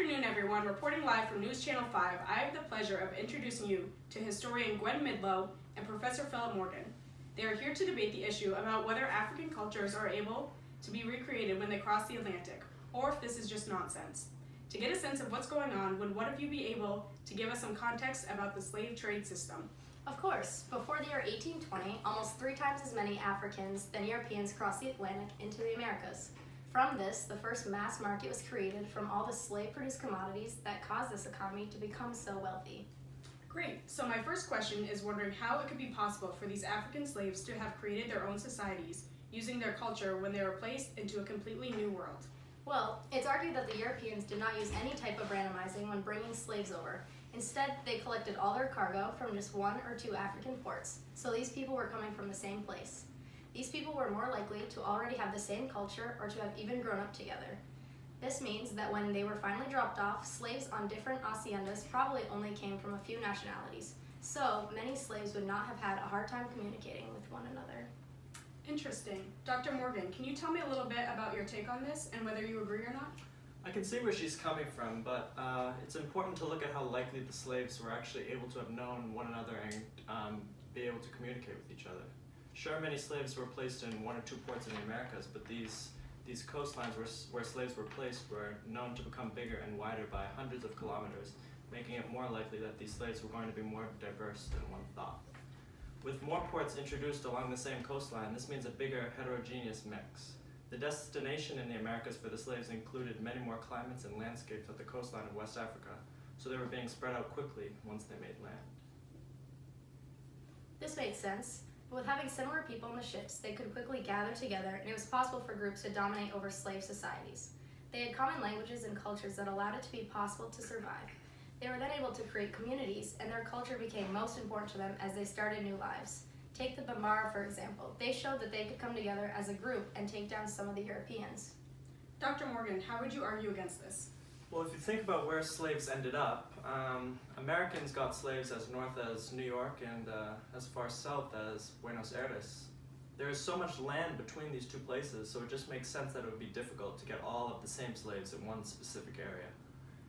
afternoon, everyone. Reporting live from News Channel 5, I have the pleasure of introducing you to historian Gwen Midlow and Professor Philip Morgan. They are here to debate the issue about whether African cultures are able to be recreated when they cross the Atlantic, or if this is just nonsense. To get a sense of what's going on, would one of you be able to give us some context about the slave trade system? Of course. Before the year 1820, almost 3 times as many Africans than Europeans crossed the Atlantic into the Americas. From this, the first mass market was created from all the slave-produced commodities that caused this economy to become so wealthy. Great. So my first question is wondering how it could be possible for these African slaves to have created their own societies using their culture when they were placed into a completely new world. Well, it's argued that the Europeans did not use any type of randomizing when bringing slaves over. Instead, they collected all their cargo from just 1 or 2 African ports, so these people were coming from the same place. These people were more likely to already have the same culture or to have even grown up together. This means that when they were finally dropped off, slaves on different haciendas probably only came from a few nationalities, so many slaves would not have had a hard time communicating with one another. Interesting. Dr. Morgan, can you tell me a little bit about your take on this and whether you agree or not? I can see where she's coming from, but it's important to look at how likely the slaves were actually able to have known one another and be able to communicate with each other. Sure, many slaves were placed in 1 or 2 ports in the Americas, but these coastlines where slaves were placed were known to become bigger and wider by hundreds of kilometers, making it more likely that these slaves were going to be more diverse than one thought. With more ports introduced along the same coastline, this means a bigger heterogeneous mix. The destination in the Americas for the slaves included many more climates and landscapes at the coastline of West Africa, so they were being spread out quickly once they made land. This made sense. But with having similar people on the ships, they could quickly gather together, and it was possible for groups to dominate over slave societies. They had common languages and cultures that allowed it to be possible to survive. They were then able to create communities, and their culture became most important to them as they started new lives. Take the Bambara, for example. They showed that they could come together as a group and take down some of the Europeans. Dr. Morgan, how would you argue against this? Well, if you think about where slaves ended up, Americans got slaves as north as New York and as far south as Buenos Aires. There is so much land between these 2 places, so it just makes sense that it would be difficult to get all of the same slaves in one specific area.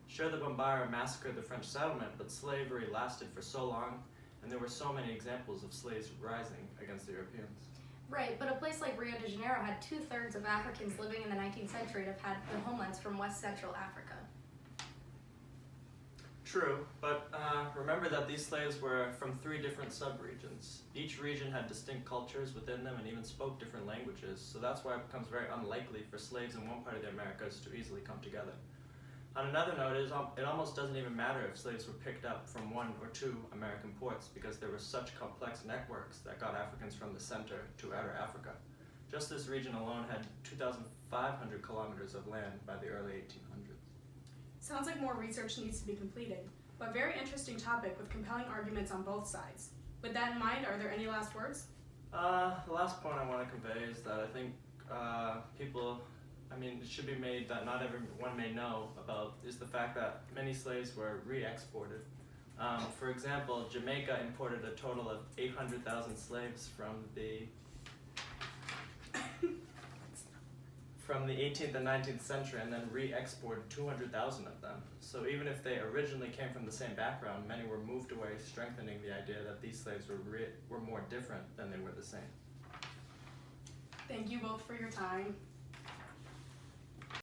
Sure, the Bambara massacred the French settlement, but slavery lasted for so long, and there were so many examples of slaves rising against the Europeans. Right, but a place like Rio de Janeiro had 2/3 of Africans living in the 19th century to have had their homelands from West Central Africa. True, but remember that these slaves were from 3 different sub-regions. Each region had distinct cultures within them and even spoke different languages, so that's why it becomes very unlikely for slaves in one part of the Americas to easily come together. On another note, it almost doesn't even matter if slaves were picked up from 1 or 2 American ports because there were such complex networks that got Africans from the center to outer Africa. Just this region alone had 2,500 kilometers of land by the early 1800s. Sounds like more research needs to be completed, but very interesting topic with compelling arguments on both sides. With that in mind, are there any last words? The last point I want to convey is that I think it should be made that not everyone may know about is the fact that many slaves were re-exported. For example, Jamaica imported a total of 800,000 slaves from the 18th and 19th century and then re-exported 200,000 of them. So even if they originally came from the same background, many were moved away, strengthening the idea that these slaves were more different than they were the same. Thank you both for your time.